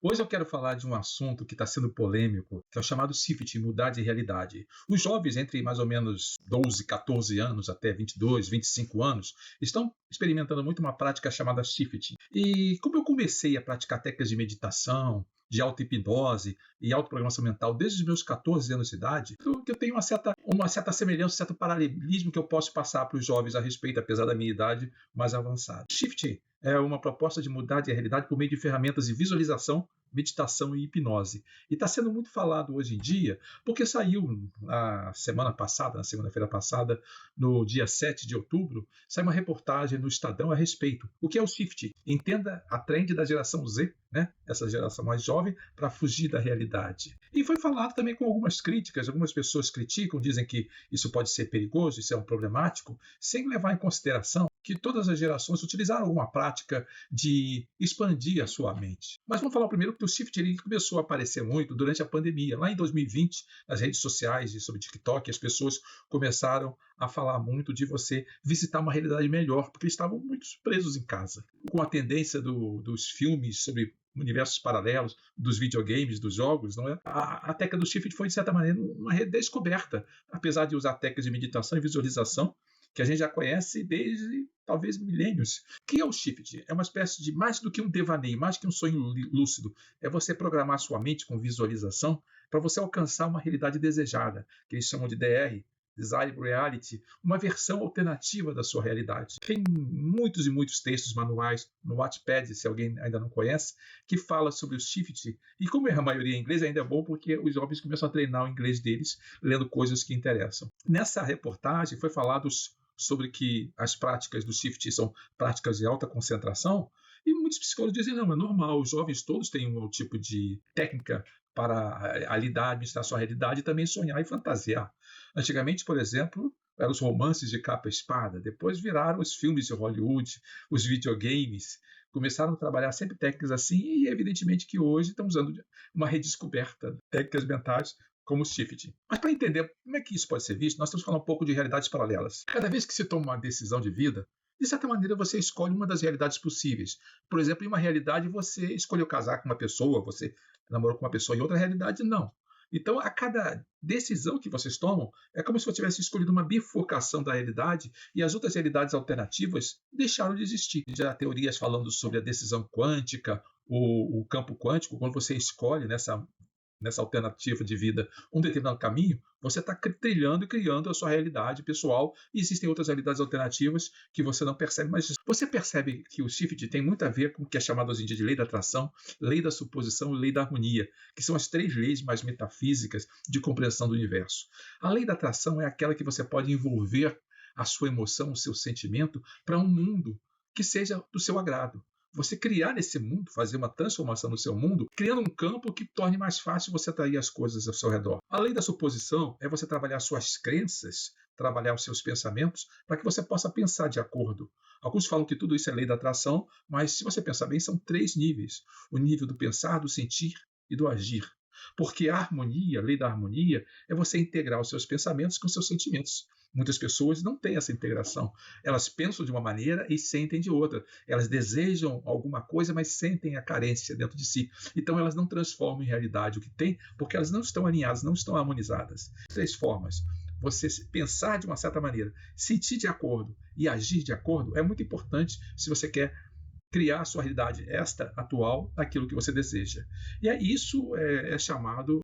Hoje eu quero falar de um assunto que está sendo polêmico, que é o chamado shift, mudar de realidade. Os jovens entre mais ou menos 12, 14 anos até 22, 25 anos estão experimentando muito uma prática chamada shift. E como eu comecei a praticar técnicas de meditação, de auto-hipnose e autoprogramação mental desde os meus 14 anos de idade, que eu tenho uma certa semelhança, um certo paralelismo que eu posso passar para os jovens a respeito, apesar da minha idade mais avançada. Shift é uma proposta de mudar de realidade por meio de ferramentas de visualização, meditação e hipnose. E está sendo muito falado hoje em dia, porque saiu na semana passada, na segunda-feira passada, no dia 7 de outubro, saiu uma reportagem no Estadão a respeito. O que é o shift? Entenda a trend da geração Z, né? Essa geração mais jovem, para fugir da realidade. E foi falado também com algumas críticas, algumas pessoas criticam, dizem que isso pode ser perigoso, isso é um problemático, sem levar em consideração que todas as gerações utilizaram alguma prática de expandir a sua mente. Mas vamos falar primeiro que o shift ele começou a aparecer muito durante a pandemia. Lá em 2020, nas redes sociais e sobre TikTok, as pessoas começaram a falar muito de você visitar uma realidade melhor, porque estavam muito presos em casa. Com a tendência dos filmes sobre universos paralelos, dos videogames, dos jogos, não é? A técnica do shift foi, de certa maneira, uma redescoberta, apesar de usar técnicas de meditação e visualização, que a gente já conhece desde talvez milênios. O que é o shift? É uma espécie de mais do que um devaneio, mais que um sonho lúcido. É você programar sua mente com visualização para você alcançar uma realidade desejada, que eles chamam de DR, Desired Reality, uma versão alternativa da sua realidade. Tem muitos e muitos textos manuais no Wattpad, se alguém ainda não conhece, que fala sobre o shift. E como a maioria é inglês, ainda é bom porque os jovens começam a treinar o inglês deles lendo coisas que interessam. Nessa reportagem foi falado sobre que as práticas do shift são práticas de alta concentração, e muitos psicólogos dizem, não, é normal, os jovens todos têm um tipo de técnica para lidar, administrar sua realidade e também sonhar e fantasiar. Antigamente, por exemplo, eram os romances de capa e espada, depois viraram os filmes de Hollywood, os videogames, começaram a trabalhar sempre técnicas assim, e evidentemente que hoje estão usando uma redescoberta de técnicas mentais como o shift. Mas para entender como é que isso pode ser visto, nós temos que falar um pouco de realidades paralelas. Cada vez que se toma uma decisão de vida, de certa maneira você escolhe uma das realidades possíveis. Por exemplo, em uma realidade você escolheu casar com uma pessoa, você namorou com uma pessoa, em outra realidade não. Então, a cada decisão que vocês tomam, é como se você tivesse escolhido uma bifurcação da realidade e as outras realidades alternativas deixaram de existir. Já há teorias falando sobre a decisão quântica, o campo quântico, quando você escolhe nessa alternativa de vida um determinado caminho, você está trilhando e criando a sua realidade pessoal, e existem outras realidades alternativas que você não percebe, mas você percebe que o shift tem muito a ver com o que é chamado hoje em dia de lei da atração, lei da suposição e lei da harmonia, que são as três leis mais metafísicas de compreensão do universo. A lei da atração é aquela que você pode envolver a sua emoção, o seu sentimento, para um mundo que seja do seu agrado. Você criar nesse mundo, fazer uma transformação no seu mundo, criando um campo que torne mais fácil você atrair as coisas ao seu redor. A lei da suposição é você trabalhar suas crenças, trabalhar os seus pensamentos, para que você possa pensar de acordo. Alguns falam que tudo isso é lei da atração, mas se você pensar bem, são três níveis. O nível do pensar, do sentir e do agir. Porque a harmonia, a lei da harmonia, é você integrar os seus pensamentos com os seus sentimentos. Muitas pessoas não têm essa integração. Elas pensam de uma maneira e sentem de outra. Elas desejam alguma coisa, mas sentem a carência dentro de si. Então elas não transformam em realidade o que têm, porque elas não estão alinhadas, não estão harmonizadas. Três formas. Você pensar de uma certa maneira, sentir de acordo e agir de acordo é muito importante se você quer criar a sua realidade esta atual daquilo que você deseja. E isso é chamado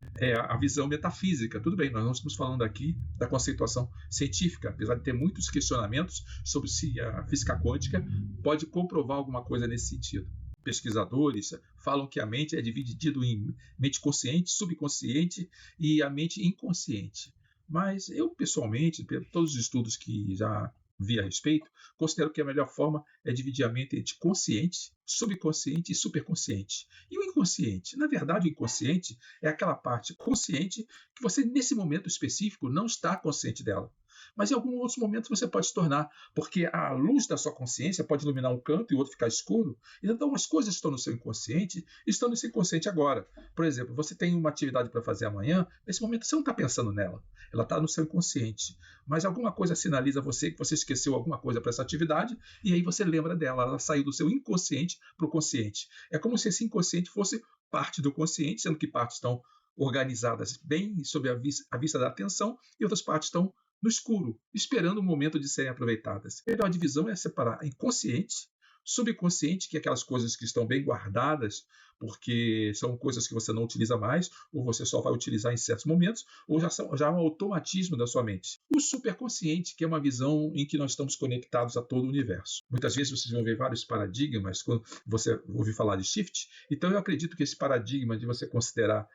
a visão metafísica. Tudo bem, nós não estamos falando aqui da conceituação científica, apesar de ter muitos questionamentos sobre se a física quântica pode comprovar alguma coisa nesse sentido. Pesquisadores falam que a mente é dividida em mente consciente, subconsciente e a mente inconsciente. Mas eu, pessoalmente, por todos os estudos que já vi a respeito, considero que a melhor forma é dividir a mente entre consciente, subconsciente e superconsciente. E o inconsciente? Na verdade, o inconsciente é aquela parte consciente que você, nesse momento específico, não está consciente dela. Mas em alguns outros momentos você pode se tornar, porque a luz da sua consciência pode iluminar um canto e o outro ficar escuro. Então as coisas estão no seu inconsciente e estão no seu inconsciente agora. Por exemplo, você tem uma atividade para fazer amanhã, nesse momento você não está pensando nela, ela está no seu inconsciente. Mas alguma coisa sinaliza a você que você esqueceu alguma coisa para essa atividade e aí você lembra dela, ela saiu do seu inconsciente para o consciente. É como se esse inconsciente fosse parte do consciente, sendo que partes estão organizadas bem sob a vista da atenção e outras partes estão no escuro, esperando o momento de serem aproveitadas. A melhor divisão é separar inconsciente, subconsciente, que é aquelas coisas que estão bem guardadas, porque são coisas que você não utiliza mais, ou você só vai utilizar em certos momentos, ou já é um automatismo da sua mente. O superconsciente, que é uma visão em que nós estamos conectados a todo o universo. Muitas vezes vocês vão ver vários paradigmas quando você ouvir falar de shift, então eu acredito que esse paradigma de você considerar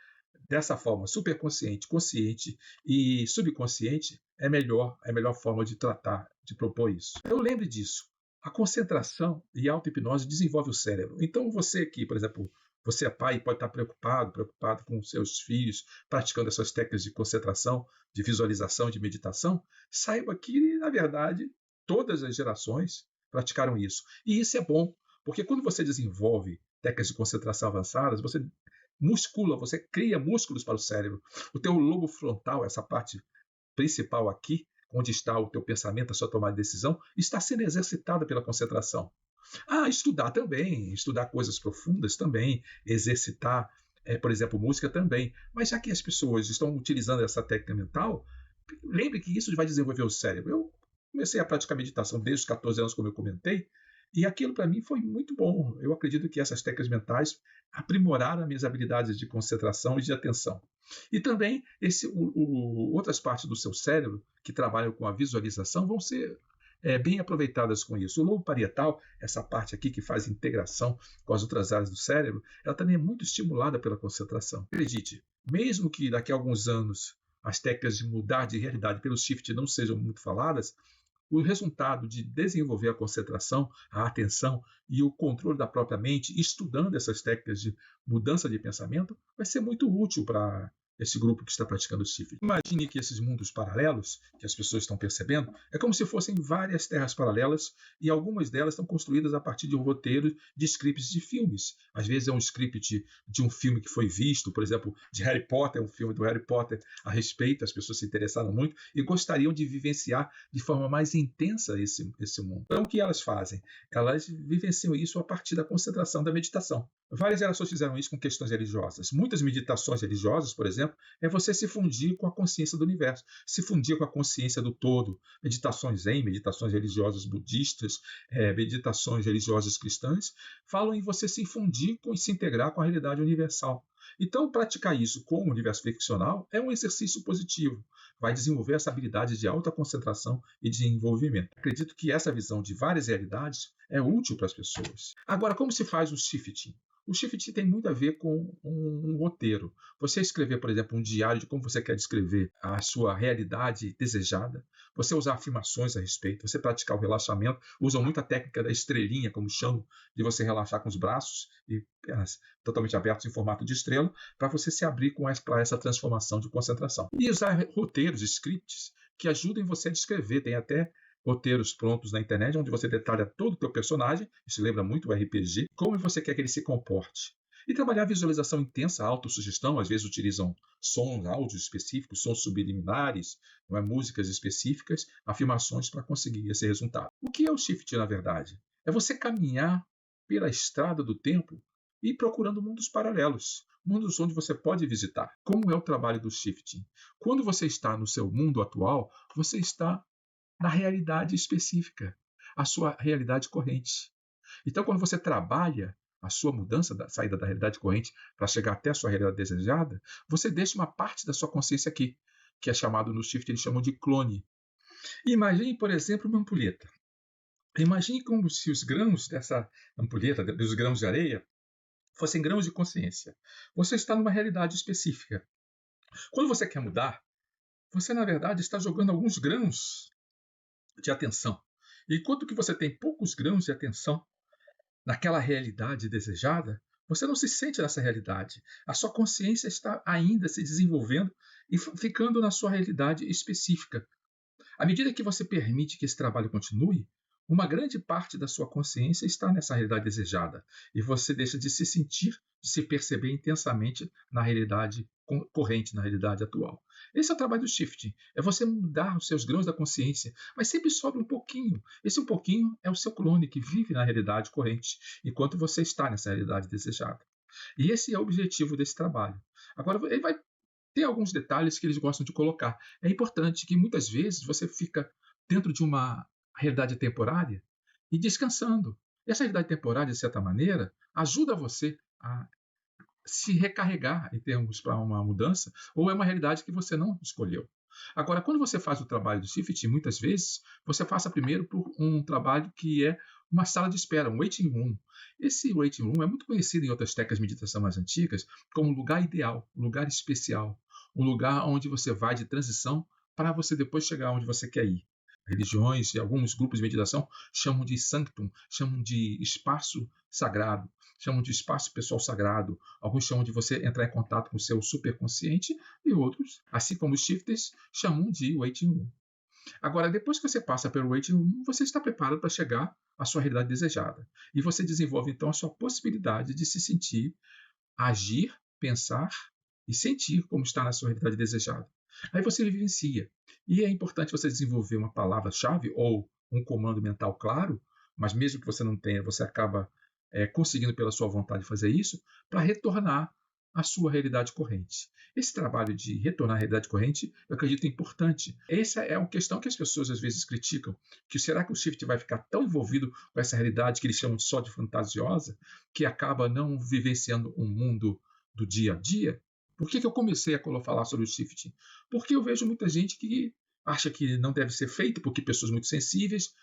dessa forma, superconsciente, consciente e subconsciente, é a melhor forma de tratar, de propor isso. Então lembre disso. A concentração e a auto-hipnose desenvolve o cérebro. Então você que, por exemplo, você é pai e pode estar preocupado com seus filhos praticando essas técnicas de concentração, de visualização, de meditação, saiba que, na verdade, todas as gerações praticaram isso. E isso é bom, porque quando você desenvolve técnicas de concentração avançadas, você muscula, você cria músculos para o cérebro. O teu lobo frontal, essa parte principal aqui, onde está o teu pensamento, a sua tomada de decisão, está sendo exercitada pela concentração. Estudar também, estudar coisas profundas também, exercitar, por exemplo, música também. Mas já que as pessoas estão utilizando essa técnica mental, lembre que isso vai desenvolver o cérebro. Eu comecei a praticar meditação desde os 14 anos, como eu comentei, e aquilo para mim foi muito bom. Eu acredito que essas técnicas mentais aprimoraram as minhas habilidades de concentração e de atenção. E também outras partes do seu cérebro que trabalham com a visualização vão ser bem aproveitadas com isso. O lobo parietal, essa parte aqui que faz integração com as outras áreas do cérebro, ela também é muito estimulada pela concentração. Acredite, mesmo que daqui a alguns anos as técnicas de mudar de realidade pelo shift não sejam muito faladas, o resultado de desenvolver a concentração, a atenção e o controle da própria mente, estudando essas técnicas de mudança de pensamento, vai ser muito útil para esse grupo que está praticando o shift. Imagine que esses mundos paralelos, que as pessoas estão percebendo, é como se fossem várias terras paralelas e algumas delas estão construídas a partir de um roteiro de scripts de filmes. Às vezes é um script de um filme que foi visto, por exemplo, de Harry Potter, um filme do Harry Potter a respeito, as pessoas se interessaram muito e gostariam de vivenciar de forma mais intensa esse mundo. Então o que elas fazem? Elas vivenciam isso a partir da concentração, da meditação. Várias gerações fizeram isso com questões religiosas. Muitas meditações religiosas, por exemplo, é você se fundir com a consciência do universo, se fundir com a consciência do todo. Meditações zen, meditações religiosas budistas, meditações religiosas cristãs, falam em você se fundir e se integrar com a realidade universal. Então, praticar isso com o universo ficcional é um exercício positivo. Vai desenvolver essa habilidade de alta concentração e de envolvimento. Acredito que essa visão de várias realidades é útil para as pessoas. Agora, como se faz o shifting? O shift tem muito a ver com um roteiro. Você escrever, por exemplo, um diário de como você quer descrever a sua realidade desejada, você usar afirmações a respeito, você praticar o relaxamento, usam muito a técnica da estrelinha, como chamam, de você relaxar com os braços e pernas totalmente abertos em formato de estrela, para você se abrir para essa transformação de concentração. E usar roteiros, scripts, que ajudem você a descrever. Tem até roteiros prontos na internet, onde você detalha todo o teu personagem, isso lembra muito o RPG, como você quer que ele se comporte. E trabalhar a visualização intensa, a autossugestão, às vezes utilizam sons, áudios específicos, sons subliminares, não é? Músicas específicas, afirmações para conseguir esse resultado. O que é o shift, na verdade? É você caminhar pela estrada do tempo e procurando mundos paralelos, mundos onde você pode visitar. Como é o trabalho do shifting? Quando você está no seu mundo atual, você está na realidade específica, a sua realidade corrente. Então, quando você trabalha a sua mudança, da saída da realidade corrente para chegar até a sua realidade desejada, você deixa uma parte da sua consciência aqui, que é chamado no shift, eles chamam de clone. Imagine, por exemplo, uma ampulheta. Imagine como se os grãos dessa ampulheta, dos grãos de areia, fossem grãos de consciência. Você está numa realidade específica. Quando você quer mudar, você, na verdade, está jogando alguns grãos de atenção. E enquanto que você tem poucos grãos de atenção naquela realidade desejada, você não se sente nessa realidade. A sua consciência está ainda se desenvolvendo e ficando na sua realidade específica. À medida que você permite que esse trabalho continue, uma grande parte da sua consciência está nessa realidade desejada e você deixa de se sentir, de se perceber intensamente na realidade corrente, na realidade atual. Esse é o trabalho do shifting, é você mudar os seus grãos da consciência, mas sempre sobra um pouquinho. Esse um pouquinho é o seu clone que vive na realidade corrente, enquanto você está nessa realidade desejada. E esse é o objetivo desse trabalho. Agora, ele vai ter alguns detalhes que eles gostam de colocar. É importante que muitas vezes você fica dentro de uma realidade temporária e descansando. Essa realidade temporária, de certa maneira, ajuda você a se recarregar em termos para uma mudança, ou é uma realidade que você não escolheu. Agora, quando você faz o trabalho do Shift, muitas vezes você passa primeiro por um trabalho que é uma sala de espera, um waiting room. Esse waiting room é muito conhecido em outras técnicas de meditação mais antigas como um lugar ideal, um lugar especial, um lugar onde você vai de transição para você depois chegar onde você quer ir. Religiões e alguns grupos de meditação chamam de sanctum, chamam de espaço sagrado, chamam de espaço pessoal sagrado. Alguns chamam de você entrar em contato com o seu superconsciente e outros, assim como os shifters, chamam de waiting room. Agora, depois que você passa pelo waiting room, você está preparado para chegar à sua realidade desejada. E você desenvolve então a sua possibilidade de se sentir, agir, pensar e sentir como está na sua realidade desejada. Aí você vivencia. E é importante você desenvolver uma palavra-chave ou um comando mental claro, mas mesmo que você não tenha, você acaba conseguindo pela sua vontade fazer isso, para retornar à sua realidade corrente. Esse trabalho de retornar à realidade corrente, eu acredito, é importante. Essa é uma questão que as pessoas às vezes criticam, que será que o shift vai ficar tão envolvido com essa realidade que eles chamam só de fantasiosa, que acaba não vivenciando um mundo do dia a dia? Por que eu comecei a falar sobre o shifting? Porque eu vejo muita gente que acha que não deve ser feito, porque pessoas muito sensíveis,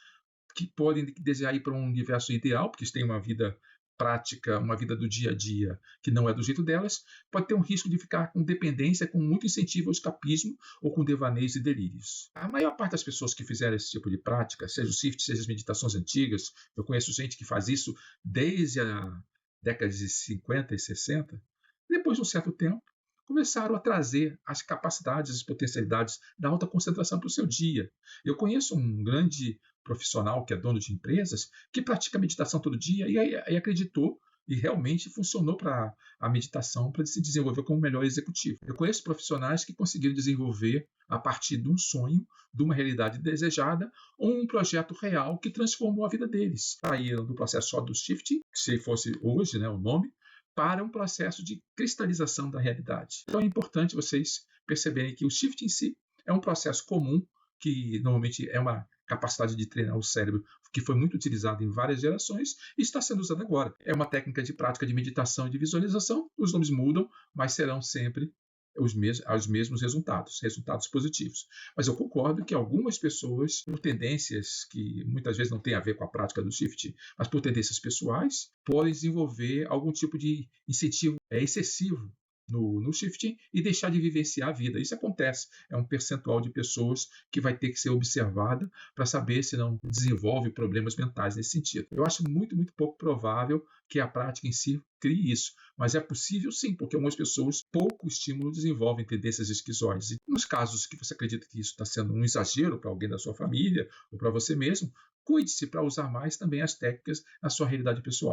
que podem desejar ir para um universo ideal, porque eles têm uma vida prática, uma vida do dia a dia que não é do jeito delas, pode ter um risco de ficar com dependência, com muito incentivo ao escapismo ou com devaneios e delírios. A maior parte das pessoas que fizeram esse tipo de prática, seja o shift, seja as meditações antigas, eu conheço gente que faz isso desde a décadas de 50 e 60, depois de um certo tempo, começaram a trazer as capacidades, as potencialidades da alta concentração para o seu dia. Eu conheço um grande profissional que é dono de empresas que pratica meditação todo dia e acreditou e realmente funcionou para a meditação para se desenvolver como melhor executivo. Eu conheço profissionais que conseguiram desenvolver a partir de um sonho, de uma realidade desejada, ou um projeto real que transformou a vida deles. Saíram do processo só do shifting, que se fosse hoje, né, o nome, para um processo de cristalização da realidade. Então é importante vocês perceberem que o shift em si é um processo comum, que normalmente é uma capacidade de treinar o cérebro que foi muito utilizada em várias gerações e está sendo usada agora. É uma técnica de prática de meditação e de visualização, os nomes mudam, mas serão sempre os mesmos resultados positivos. Mas eu concordo que algumas pessoas, por tendências que muitas vezes não têm a ver com a prática do shift, mas por tendências pessoais, podem desenvolver algum tipo de incentivo excessivo no shifting e deixar de vivenciar a vida. Isso acontece. É um percentual de pessoas que vai ter que ser observada para saber se não desenvolve problemas mentais nesse sentido. Eu acho muito, muito pouco provável que a prática em si crie isso. Mas é possível sim, porque algumas pessoas, pouco estímulo, desenvolvem tendências esquizoides. E nos casos que você acredita que isso está sendo um exagero para alguém da sua família ou para você mesmo, cuide-se para usar mais também as técnicas na sua realidade pessoal.